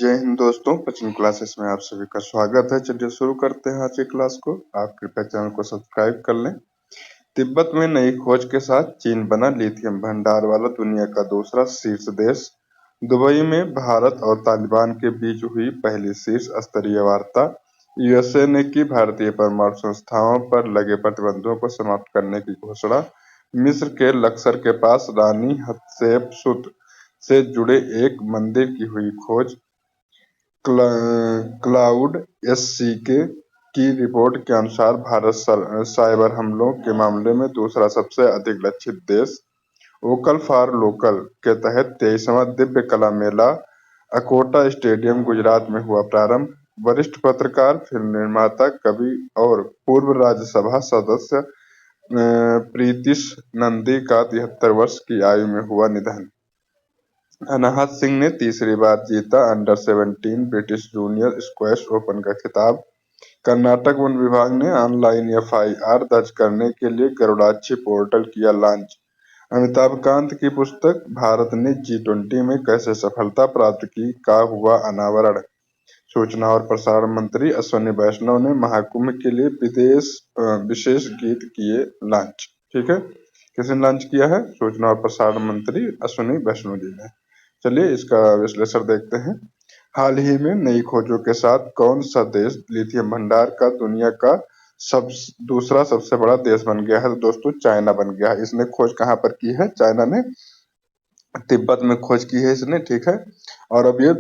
जय हिंद दोस्तों, coaching classes में आप सभी का स्वागत है। चलिए शुरू करते हैं आज की क्लास को। आप कृपया चैनल को सब्सक्राइब कर लें। तिब्बत में नई खोज के साथ चीन बना लिथियम भंडार वाला दुनिया का दूसरा शीर्ष देश। दुबई में भारत और तालिबान के बीच हुई पहली शीर्ष स्तरीय वार्ता। यूएसए ने की भारतीय परमाणु संस्थाओं पर लगे प्रतिबंधों को समाप्त करने की घोषणा। मिस्र के लक्सर के पास रानी हतशेपसुत से जुड़े एक मंदिर की हुई खोज। क्लाउड एससीके की रिपोर्ट के अनुसार भारत साइबर हमलों के मामले में दूसरा सबसे अधिक लक्षित देश। वोकल फॉर लोकल के तहत 23वां दिव्य कला मेला अकोटा स्टेडियम गुजरात में हुआ प्रारंभ। वरिष्ठ पत्रकार, फिल्म निर्माता, कवि और पूर्व राज्यसभा सदस्य प्रीतिश नंदी का 73 वर्ष की आयु में हुआ निधन। अनाहत सिंह ने तीसरी बार जीता under 17 British junior squash open का खिताब। कर्नाटक वन विभाग ने ऑनलाइन एफआईआर दर्ज करने के लिए गरुड़ाक्षी पोर्टल किया लॉन्च। अमिताभ कांत की पुस्तक भारत ने G20 में कैसे सफलता प्राप्त की का हुआ अनावरण। सूचना और प्रसारण मंत्री अश्विनी वैष्णव ने महाकुंभ के लिए विशेष गीत किए लॉन्च। ठीक है, किसने लॉन्च किया है? सूचना और प्रसारण मंत्री अश्विनी वैष्णव जी ने। चलिए इसका विश्लेषण देखते हैं। हाल ही में नई खोजों के साथ कौन सा देश लिथियम भंडार का दुनिया का दूसरा सबसे बड़ा देश बन गया है? तो दोस्तों चाइना बन गया है। इसने खोज कहाँ पर की है? चाइना ने तिब्बत में खोज की है इसने। ठीक है, और अब ये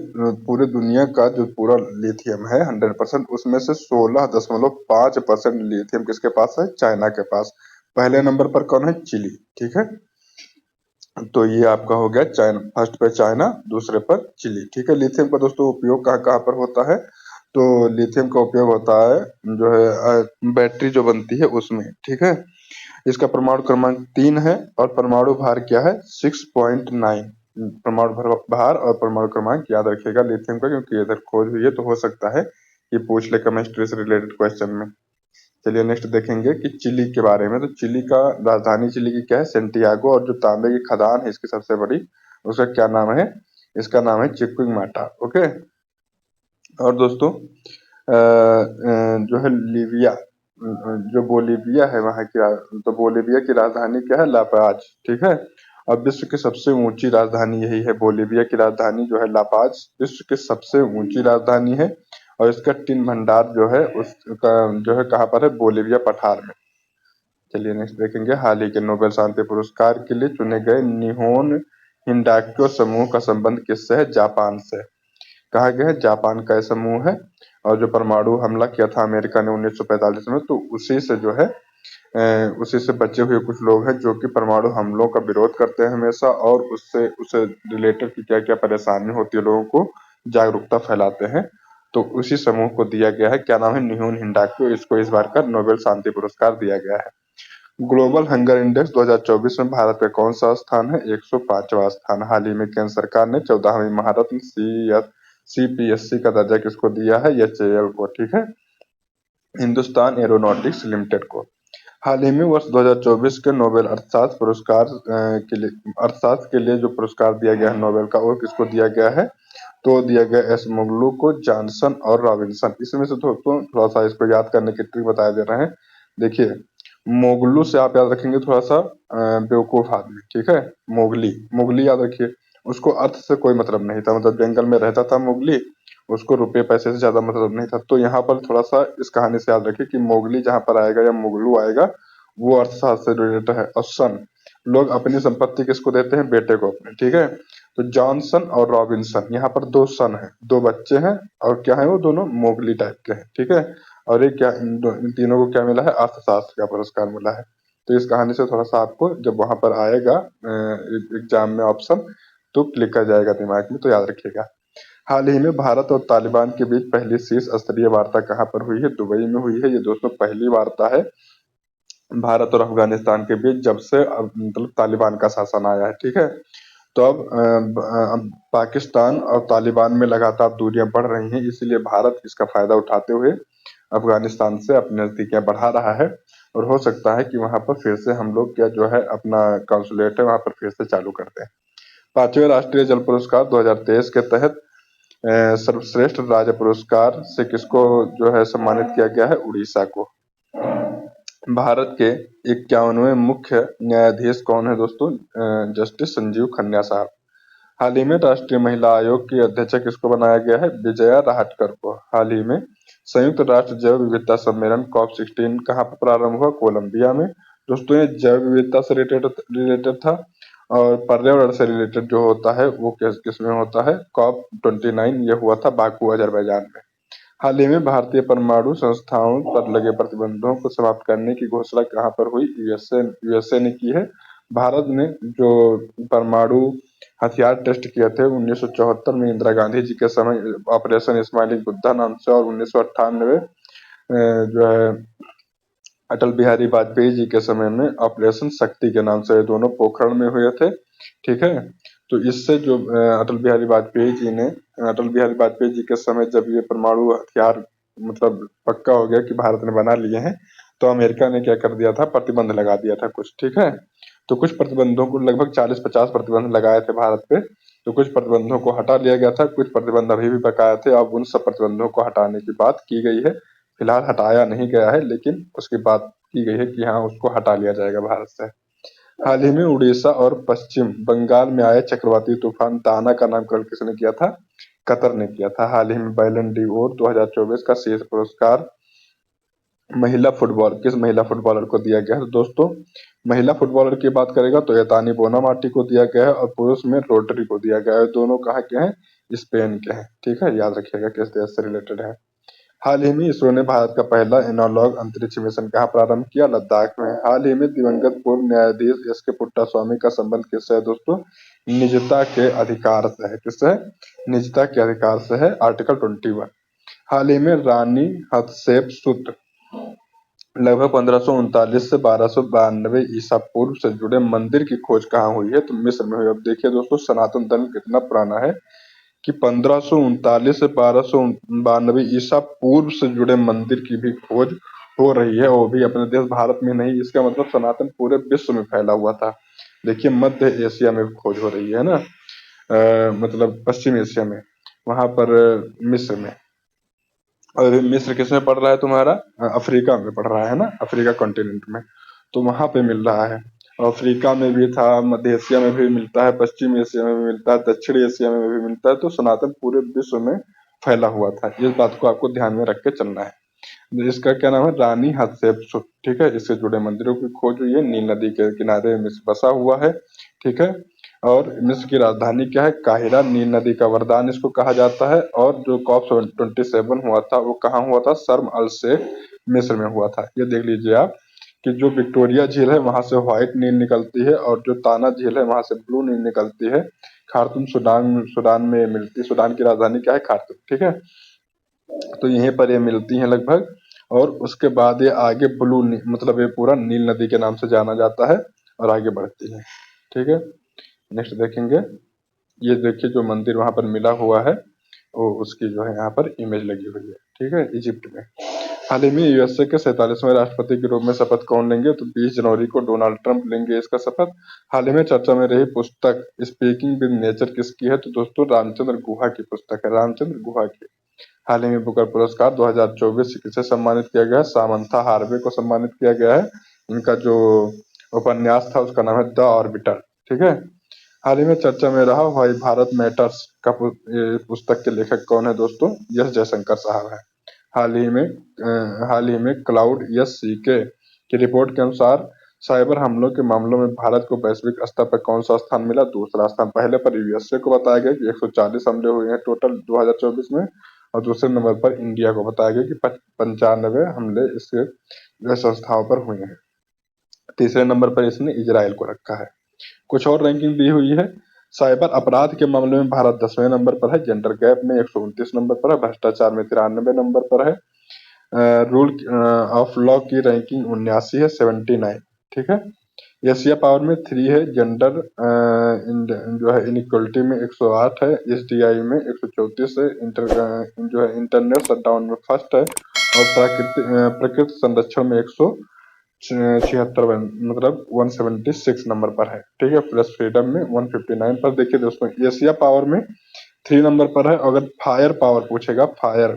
पूरे दुनिया का जो पूरा लिथियम है 100%, उसमें से 16.5% लिथियम किसके पास है? चाइना के पास। पहले नंबर पर कौन है? चिली। ठीक है, तो ये आपका हो गया चाइना, फर्स्ट पे चाइना, दूसरे पर चिली। ठीक है, लिथियम का दोस्तों उपयोग कहाँ कहाँ पर होता है? तो लिथियम का उपयोग होता है जो है बैटरी जो बनती है उसमें। ठीक है, इसका परमाणु क्रमांक 3 है और परमाणु भार क्या है? 6.9। परमाणु भार और परमाणु क्रमांक याद रखिएगा लिथियम का, क्योंकि इधर खोज हुई है तो हो सकता है कि पूछ ले केमिस्ट्री से रिलेटेड क्वेश्चन में। चलिए नेक्स्ट देखेंगे कि चिली के बारे में। तो चिली का राजधानी चिली की क्या है? सेंटियागो। और जो तांबे की खदान है इसकी सबसे बड़ी, उसका क्या नाम है? इसका नाम है चिक्विंगमाटा। ओके, और दोस्तों जो है लीबिया, जो बोलीविया है वहां की, तो बोलीविया की राजधानी क्या है? लापाज। ठीक है, अब विश्व की सबसे ऊंची राजधानी यही है। बोलीविया की राजधानी जो है लापाज विश्व की सबसे ऊंची राजधानी है। और इसका टिन भंडार जो है उसका जो है कहाँ पर है? बोलीविया पठार में। चलिए नेक्स्ट देखेंगे। हाल ही के नोबेल शांति पुरस्कार के लिए चुने गए निहोन हिंडाक्यो समूह का संबंध किससे है? जापान से। कहा गया है जापान का यह समूह है, और जो परमाणु हमला किया था अमेरिका ने 1945 में, तो उसी से जो है उसी से बचे हुए कुछ लोग हैं जो कि परमाणु हमलों का विरोध करते हैं हमेशा, और उससे रिलेटेड की क्या क्या परेशानी होती है लोगों को जागरूकता फैलाते हैं। तो उसी समूह को दिया गया है, क्या नाम है? निहोन हिंडाक्यो। इसको इस बार का नोबेल शांति पुरस्कार दिया गया है। ग्लोबल हंगर इंडेक्स 2024 में भारत का कौन सा स्थान है? 105वां स्थान। हाल ही में केंद्र सरकार ने 14वीं महारत्न CPSC का दर्जा किसको दिया है? HAL को। ठीक है, हिंदुस्तान एरोनॉटिक्स लिमिटेड को। हाल ही में वर्ष 2024 के नोबेल अर्थशास्त्र के लिए जो पुरस्कार दिया गया है नोबेल का, वो किसको दिया गया है? तो दिया गया एस मोगलू को, जॉनसन और रॉबिन्सन। इसमें से दोस्तों थोड़ा सा इसको याद करने की ट्रिक बता दे रहे हैं। देखिए, मोगलू से आप याद रखेंगे थोड़ा सा बेवकूफ आदमी। ठीक है, मोगली याद रखिए। उसको अर्थ से कोई मतलब नहीं था, मतलब जंगल में रहता था मोगली, उसको रुपए पैसे से ज्यादा मतलब नहीं था। तो यहाँ पर थोड़ा सा इस कहानी से याद रखिए कि मोगली जहाँ पर आएगा या मोगलू आएगा वो अर्थशास्त्र से रिलेटेड है। और सन, लोग अपनी संपत्ति किसको देते हैं? बेटे को अपने। ठीक है, तो जॉनसन और रॉबिन्सन, यहाँ पर दो सन है, दो बच्चे हैं, और क्या है? वो दोनों मोगली टाइप के हैं। ठीक है, और एक क्या इन तीनों को क्या मिला है? अर्थशास्त्र का पुरस्कार मिला है। तो इस कहानी से थोड़ा सा आपको जब वहां पर आएगा एग्जाम में ऑप्शन, तो क्लिक कर जाएगा दिमाग में, तो याद रखिएगा। हाल ही में भारत और तालिबान के बीच पहली शीर्ष स्तरीय वार्ता कहाँ पर हुई है? दुबई में हुई है। ये दोस्तों पहली वार्ता है भारत और अफगानिस्तान के बीच जब से मतलब तालिबान का शासन आया है। ठीक है, तो अब पाकिस्तान और तालिबान में लगातार दूरियां बढ़ रही हैं, इसीलिए भारत इसका फायदा उठाते हुए अफगानिस्तान से अपनी नजदीकियां बढ़ा रहा है। और हो सकता है कि वहां पर फिर से हम लोग क्या जो है अपना कॉन्सुलेट है वहां पर फिर से चालू करते हैं। 5वें राष्ट्रीय जल पुरस्कार 2023 के तहत सर्वश्रेष्ठ राज्य पुरस्कार से किसको जो है सम्मानित किया गया है? उड़ीसा को। भारत के 51वें मुख्य न्यायाधीश कौन है दोस्तों? जस्टिस संजीव खन्ना साहब। हाल ही में राष्ट्रीय महिला आयोग की अध्यक्ष किसको बनाया गया है? विजया राहटकर को। हाल ही में संयुक्त राष्ट्र जैव विविधता सम्मेलन COP16 कहाँ पर प्रारंभ हुआ? कोलंबिया में। दोस्तों ये जैव विविधता से रिलेटेड था और पर्यावरण से रिलेटेड जो होता है वो किस में होता है? COP29 ये हुआ था बाकू अजरबैजान में। हाल ही में भारतीय परमाणु संस्थाओं पर लगे प्रतिबंधों को समाप्त करने की घोषणा कहाँ पर हुई? यूएसए ने की है। भारत ने जो परमाणु हथियार टेस्ट किए थे 1974 में इंदिरा गांधी जी के समय ऑपरेशन स्माइलिंग बुद्धा नाम से, और 1998 जो है अटल बिहारी वाजपेयी जी के समय में ऑपरेशन शक्ति के नाम से, ये दोनों पोखरण में हुए थे। ठीक है, तो इससे जो अटल बिहारी वाजपेयी जी के समय जब ये परमाणु हथियार मतलब पक्का हो गया कि भारत ने बना लिए हैं, तो अमेरिका ने क्या कर दिया था? प्रतिबंध लगा दिया था कुछ। ठीक है, तो कुछ प्रतिबंधों को लगभग 40-50 प्रतिबंध लगाए थे भारत पे, तो कुछ प्रतिबंधों को हटा लिया गया था, कुछ प्रतिबंध अभी भी बकाया थे। अब उन सब प्रतिबंधों को हटाने की बात की गई है। फिलहाल हटाया नहीं गया है, लेकिन उसकी बात की गई है कि हाँ उसको हटा लिया जाएगा भारत से। हाल ही में उड़ीसा और पश्चिम बंगाल में आए चक्रवाती तूफान दाना का नामकरण किसने किया था? कतर ने किया था। हाल ही में बैलन डी वोर 2024 का शीर्ष पुरस्कार किस महिला फुटबॉलर को दिया गया है? दोस्तों महिला फुटबॉलर की बात करेगा तो एतानी बोनामाटी को दिया गया है, और पुरुष में रोड्री को दिया गया है। दोनों कहाँ के हैं? स्पेन के हैं। ठीक है, याद रखिएगा किस देश से रिलेटेड है। हाल ही में इसरो ने भारत का पहला एनालॉग अंतरिक्ष मिशन कहाँ प्रारंभ किया? लद्दाख में। हाल ही में दिवंगत पूर्व न्यायाधीश एस के पुट्टास्वामी का संबंध किससे है दोस्तों? निजता के अधिकार से है। किससे है? निजता के अधिकार से है, आर्टिकल 21। हाल ही में रानी हतशेपसुत लगभग 1539 से 1292 ईसा पूर्व से जुड़े मंदिर की खोज कहाँ हुई है? तो मिस्र में हुई। अब देखिए दोस्तों सनातन धर्म कितना पुराना है कि 1539 से 1292 ईसा पूर्व से जुड़े मंदिर की भी खोज हो रही है, वो भी अपने देश भारत में नहीं। इसका मतलब सनातन पूरे विश्व में फैला हुआ था। देखिए मध्य एशिया में भी खोज हो रही है ना, मतलब पश्चिम एशिया में, वहां पर मिस्र में। और मिस्र किस में पड़ रहा है तुम्हारा? अफ्रीका में पड़ रहा है ना, अफ्रीका कॉन्टिनेंट में, तो वहां पे मिल रहा है। अफ्रीका में भी था, मध्य एशिया में भी मिलता है, पश्चिम एशिया में भी मिलता है, दक्षिण एशिया में भी मिलता है। तो सनातन पूरे विश्व में फैला हुआ था, इस बात को आपको ध्यान में रख के चलना है। इसका क्या नाम है? रानी हतशेपसुत। ठीक है, इससे जुड़े मंदिरों की खोज हुई है। नील नदी के किनारे मिस्र बसा हुआ है। ठीक है, और मिस्र की राजधानी क्या है? काहिरा। नील नदी का वरदान इसको कहा जाता है। और जो COP27 हुआ था वो कहाँ हुआ था? शर्म अल शेख मिस्र में हुआ था। ये देख लीजिए आप कि जो विक्टोरिया झील है वहां से व्हाइट नील निकलती है, और जो ताना झील है वहां से ब्लू नील निकलती है। खार्तूम सूडान में मिलती है। सूडान की राजधानी क्या है? खार्तूम। ठीक है, तो यहीं पर ये मिलती हैं लगभग, और उसके बाद ये आगे मतलब ये पूरा नील नदी के नाम से जाना जाता है और आगे बढ़ती है। ठीक है, नेक्स्ट देखेंगे। ये देखिए जो मंदिर वहां पर मिला हुआ है वो उसकी जो है यहाँ पर इमेज लगी हुई है। ठीक है, इजिप्ट में। हाल ही में यूएसए के 47वें राष्ट्रपति के रूप में शपथ कौन लेंगे? तो 20 जनवरी को डोनाल्ड ट्रंप लेंगे इसका शपथ। हाल ही में चर्चा में रही पुस्तक स्पीकिंग विद नेचर किसकी है? तो दोस्तों रामचंद्र गुहा की पुस्तक है, रामचंद्र गुहा की। हाल ही में बुकर पुरस्कार 2024 किसे सम्मानित किया गया है? सामंथा हार्वे को सम्मानित किया गया है। इनका जो उपन्यास था उसका नाम है द ऑर्बिटर। ठीक है, हाल ही में चर्चा में रहा भाई भारत मैटर्स का ये पुस्तक के लेखक कौन है दोस्तों? यस जयशंकर साहब है। हाल ही में क्लाउड एस सीके की रिपोर्ट के अनुसार साइबर हमलों के मामलों में भारत को वैश्विक स्तर पर कौन सा स्थान मिला? दूसरा स्थान। पहले पर यूएसए को बताया गया कि 140 हमले हुए हैं टोटल 2024 में, और दूसरे नंबर पर इंडिया को बताया गया कि 95 हमले इसके संस्थाओं पर हुए हैं। तीसरे नंबर पर इसने इजराइल को रखा है। कुछ और रैंकिंग दी हुई है। साइबर अपराध के मामले में भारत 10वें नंबर पर है। जेंडर गैप में 129 नंबर पर है। भ्रष्टाचार में 93 नंबर पर है। रूल ऑफ लॉ की रैंकिंग 79 है, 79। ठीक है, एशिया पावर में 3 है। जेंडर जो है इनइक्वलिटी में 108 है। एसडीआई में 134 है। जो है इंटरनेट शटडाउन में फर्स्ट है, और प्रकृति संरक्षण में 176 मतलब 176 नंबर पर है। ठीक है, प्रेस फ्रीडम में 159 पर। देखिए दोस्तों एशिया पावर में 3 नंबर पर है। अगर फायर पावर पूछेगा, फायर,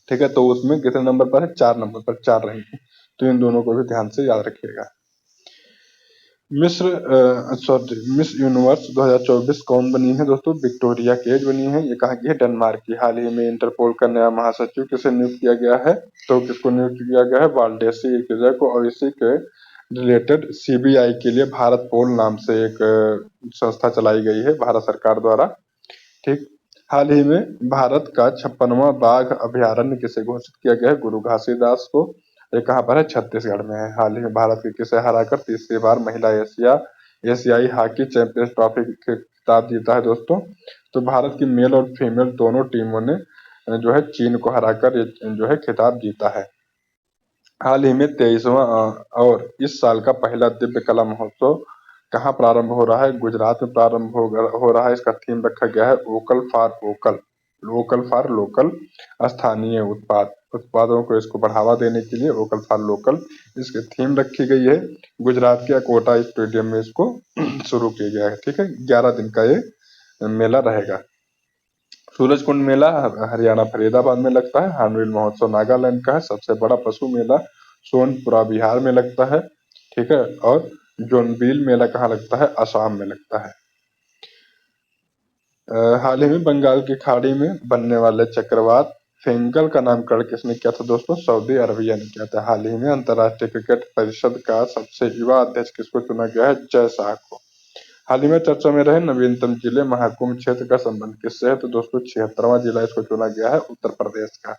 ठीक है, तो उसमें कितने नंबर पर है? 4 नंबर पर, 4 रहेंगे। तो इन दोनों को भी ध्यान से याद रखिएगा। मिस यूनिवर्स 2024 कौन बनी है दोस्तों? विक्टोरिया केज बनी है। ये कहाँ की है? डेनमार्क की। हाल ही में इंटरपोल का नया महासचिव किसे नियुक्त किया गया है? तो किसको नियुक्त किया गया है? वाल्डेसी इर्तिजा को। और इसी के रिलेटेड सीबीआई के लिए भारत पोल नाम से एक संस्था चलाई गई है भारत सरकार द्वारा। ठीक। हाल ही में भारत का 56वां बाघ अभयारण्य किसे घोषित किया गया है? गुरु घासीदास को। ये कहाँ पर है? छत्तीसगढ़ में है। हाल ही में भारत के किसे हराकर तीसरी बार महिला एशियाई हॉकी चैंपियंस ट्रॉफी खिताब जीता है दोस्तों? तो भारत की मेल और फीमेल दोनों टीमों ने जो है चीन को हराकर ये जो है खिताब जीता है। हाल ही में 23वां और इस साल का पहला दिव्य कला महोत्सव कहाँ प्रारंभ हो रहा है? गुजरात में प्रारंभ हो रहा है। इसका थीम रखा गया है vocal for vocal, vocal for local, स्थानीय उत्पादों को इसको बढ़ावा देने के लिए वोकल फॉर लोकल इसकी थीम रखी गई है। गुजरात के अकोटा स्टेडियम में इसको शुरू किया गया है। ठीक है, 11 दिन का ये मेला रहेगा। सूरजकुंड मेला हरियाणा फरीदाबाद में लगता है। हार्नबिल महोत्सव नागालैंड का है। सबसे बड़ा पशु मेला सोनपुरा बिहार में लगता है। ठीक है, और जोनबिल मेला कहाँ लगता है? असम में लगता है। हाल ही में बंगाल की खाड़ी में बनने वाले चक्रवात फेंगल का नामकरण किसने किया था दोस्तों? सऊदी अरबिया ने किया था। हाल ही में अंतर्राष्ट्रीय क्रिकेट परिषद का सबसे युवा अध्यक्ष किसको चुना गया है? जय शाह को। हाल ही में चर्चा में रहे नवीनतम जिले महाकुंभ क्षेत्र का संबंध किससे है? तो दोस्तों 76वां जिला इसको चुना गया है, उत्तर प्रदेश का।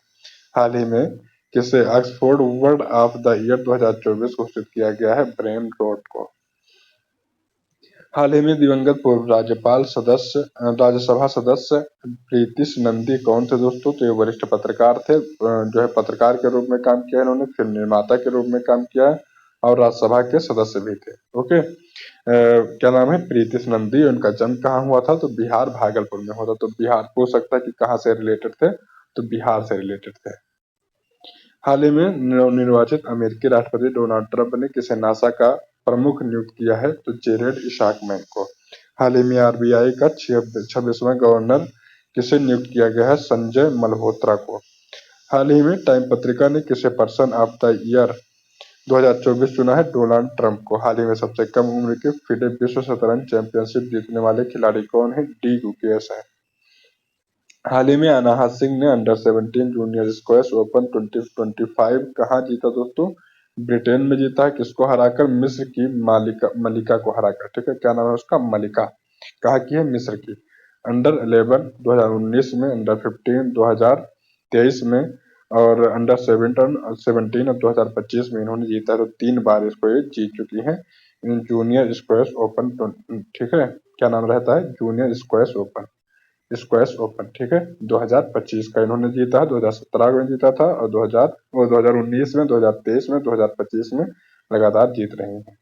हाल ही में किसे Oxford word of the year 2024 घोषित किया गया है? ब्रेन रोड को। हाल ही में दिवंगत पूर्व राज्यसभा सदस्य प्रीतिश नंदी कौन थे दोस्तों? तो ये वरिष्ठ पत्रकार थे। जो है पत्रकार के रूप में काम किया इन्होंने, फिल्म निर्माता के रूप में काम किया है और राज्यसभा के सदस्य भी थे। ओके, क्या नाम है? प्रीतिश नंदी। उनका जन्म कहाँ हुआ था? तो बिहार भागलपुर में हुआ था। तो बिहार पूछ सकता है कि कहाँ से रिलेटेड थे? तो बिहार से रिलेटेड थे। हाल ही में नवनिर्वाचित अमेरिकी राष्ट्रपति डोनाल्ड ट्रंप ने किसे नासा का प्रमुख नियुक्त किया है? तो जेरेड इशाकमैन को। हाल ही में आरबीआई का 26वां गवर्नर किसे नियुक्त किया गया है? संजय मल्होत्रा को। हाल ही में टाइम पत्रिका ने किसे पर्सन ऑफ द ईयर 2024 चुना है? डोनाल्ड ट्रंप को। हाल ही में सबसे कम उम्र के फिडे विश्व शतरंज चैंपियनशिप जीतने वाले खिलाड़ी कौन है? डी गुकेश है। हाल ही में अनाहत सिंह ने अंडर 17 जूनियर स्क्वैश ओपन 2025 कहाँ जीता दोस्तों? ब्रिटेन में जीता है। किसको हराकर? मिस्र की मलिका को हराकर। ठीक है, क्या नाम है उसका? मलिका। कहाँ की है? मिस्र की। अंडर 11 2019 में, अंडर 15 2023 में और अंडर 17 और 2025 में इन्होंने जीता है। तो 3 बार इसको ये जीत चुकी हैं जूनियर स्क्वैश ओपन। ठीक है, क्या नाम रहता है? Junior squash open, squash open. ठीक है, 2025 का इन्होंने जीता है, 2017 में जीता था और 2019 में, 2023 में, 2025 में लगातार जीत रहे हैं।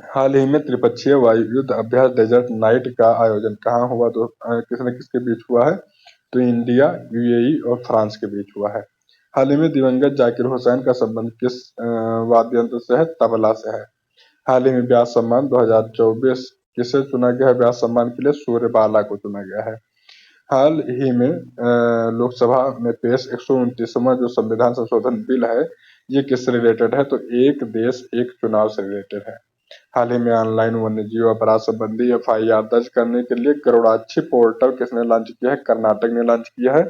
हाल ही में त्रिपक्षीय वायु युद्ध अभ्यास डेजर्ट नाइट का आयोजन कहाँ हुआ? तो किसने किसके बीच हुआ है? तो इंडिया, यूएई और फ्रांस के बीच हुआ है। हाल ही में दिवंगत जाकिर हुसैन का संबंध किस वाद्य से है? तबला से है। हाल ही में व्यास सम्मान 2024 किसे चुना गया है? व्यास सम्मान के लिए सूर्यबाला को चुना गया है। हाल ही में लोकसभा में पेश 129वां जो संविधान संशोधन बिल है, ये किससे रिलेटेड है? तो एक देश एक चुनाव से रिलेटेड है। हाल ही में ऑनलाइन वन्यजीव अपराध संबंधी एफआईआर दर्ज करने के लिए गरुड़ाक्षी पोर्टल किसने लॉन्च किया है? कर्नाटक ने लॉन्च किया है।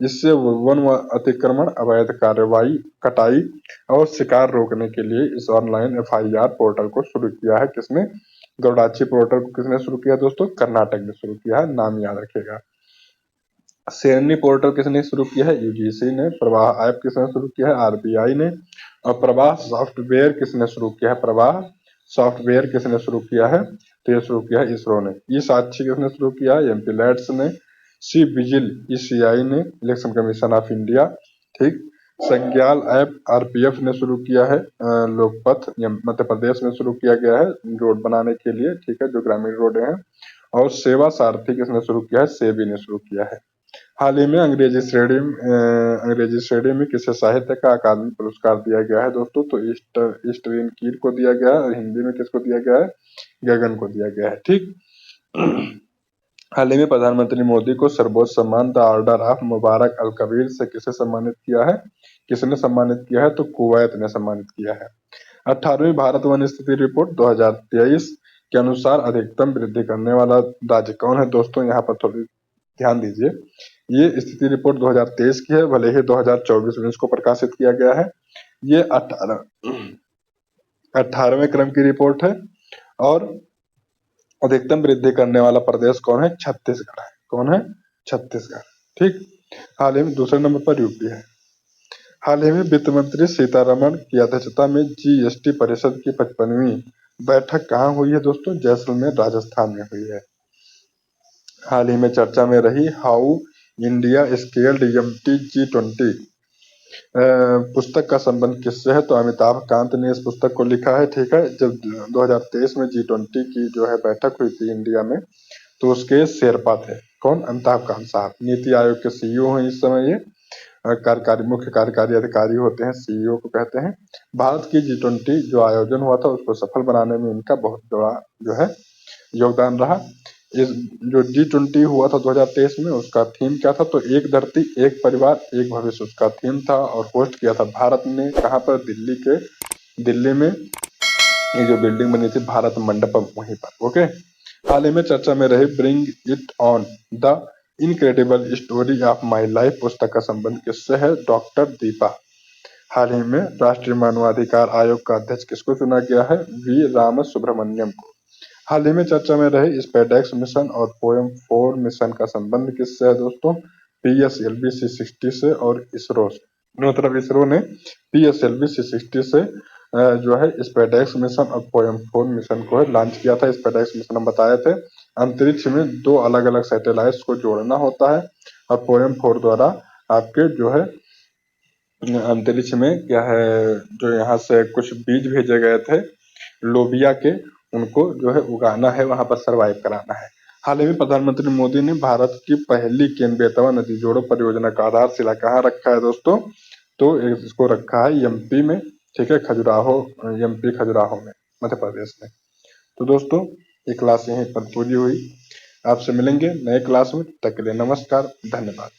जिससे वन अतिक्रमण, अवैध कार्रवाई, कटाई और शिकार रोकने के लिए इस ऑनलाइन एफआईआर पोर्टल को शुरू किया है। किसने? गरुड़ाक्षी पोर्टल को किसने शुरू किया दोस्तों? कर्नाटक ने शुरू किया है। नाम याद रखिएगा। शेरनी पोर्टल किसने शुरू किया है? यूजीसी ने। प्रवाह ऐप किसने शुरू किया है? आरबीआई ने। और प्रवाह सॉफ्टवेयर किसने शुरू किया है? प्रवाह सॉफ्टवेयर किसने शुरू किया है? तो ये शुरू किया है इसरो ने। ई साक्षी किसने शुरू किया है? एमपी लैट्स ने। सी विजिल ईसीआई ने, इलेक्शन कमीशन ऑफ इंडिया। ठीक। संज्ञाल ऐप आरपीएफ ने शुरू किया है। लोकपथ मध्य प्रदेश में शुरू किया गया है रोड बनाने के लिए। ठीक है, जो ग्रामीण रोड हैं। और सेवा सारथी किसने शुरू किया है? सेबी ने शुरू किया है। हाल ही में अंग्रेजी श्रेणी में किसे साहित्य का अकादमी पुरस्कार दिया गया है दोस्तों? तो ईस्टविन कीर को दिया गया है। और हिंदी में किसको दिया गया है? गगन को दिया गया है। ठीक। हाल ही में प्रधानमंत्री मोदी को सर्वोच्च सम्मान द ऑर्डर ऑफ मुबारक अल कबीर से किसे सम्मानित किया है? किसने सम्मानित किया है? तो कुवैत ने सम्मानित किया है। 18वीं भारत वन स्थिति रिपोर्ट 2023 के अनुसार अधिकतम वृद्धि करने वाला राज्य कौन है? दोस्तों यहाँ पर थोड़ी ध्यान दीजिए, ये स्थिति रिपोर्ट 2023 की है, भले ही 2024 में इसको प्रकाशित किया गया है। ये 18वें क्रम की रिपोर्ट है और अधिकतम वृद्धि करने वाला प्रदेश कौन है? छत्तीसगढ़ है। कौन है? छत्तीसगढ़। ठीक। हाल ही में दूसरे नंबर पर यूपी है। हाल ही में वित्त मंत्री सीतारमण की अध्यक्षता में जीएसटी परिषद की 55वीं बैठक कहाँ हुई है दोस्तों? जैसलमेर राजस्थान में हुई है। हाल ही में चर्चा में रही how India scaled MT G20 पुस्तक का संबंध किससे है? तो अमिताभ कांत ने इस पुस्तक को लिखा है। ठीक है। जब 2023 में G20 की जो है बैठक हुई थी इंडिया में, तो उसके शेरपा थे। कौन? अमिताभ कांत साहब। नीति आयोग के सीईओ हैं इस समय। ये मुख्य कार्यकारी अधिकारी होते हैं, सीईओ को कहते हैं। भारत की G20 जो आयोजन हुआ था उसको सफल बनाने में इनका बहुत बड़ा जो है योगदान रहा। इस जो G20 हुआ था 2023 में, उसका थीम क्या था? तो एक धरती एक परिवार एक भविष्य उसका थीम था और होस्ट किया था भारत ने। कहाँ पर? दिल्ली में ये जो बिल्डिंग बनी थी भारत मंडपम, वहीं पर। ओके। हाल ही में चर्चा में रही bring it on the incredible story of my life पुस्तक का संबंध किससे है? डॉक्टर दीपा। हाल ही में राष्ट्रीय मानवाधिकार आयोग का अध्यक्ष किसको चुना गया है? वी राम सुब्रमण्यम को। हाल ही में चर्चा में रहे स्पेडेक्स मिशन और पोएम 4 मिशन का संबंध किससे है दोस्तों? PSLV C60 से और इसरो से। मतलब इसरो ने PSLV C60 से जो है स्पेडेक्स मिशन और पोएम 4 मिशन को लॉन्च किया था। स्पेडेक्स मिशन हम बताए थे, अंतरिक्ष में 2 अलग अलग सैटेलाइट्स को जोड़ना होता है और पोएम 4 द्वारा आपके जो है अंतरिक्ष में क्या है, जो यहाँ से कुछ बीज भेजे गए थे लोबिया के, उनको जो है उगाना है, वहां पर सरवाइव कराना है। हाल ही में प्रधानमंत्री मोदी ने भारत की पहली केन बेतवा नदी जोड़ो परियोजना का आधारशिला कहाँ रखा है दोस्तों? तो इसको रखा है एमपी में। ठीक है, खजुराहो, एमपी खजुराहो में, मध्य प्रदेश में। तो दोस्तों ये क्लास यहीं पर पूरी हुई। आपसे मिलेंगे नए क्लास में, तब तक के लिए नमस्कार, धन्यवाद।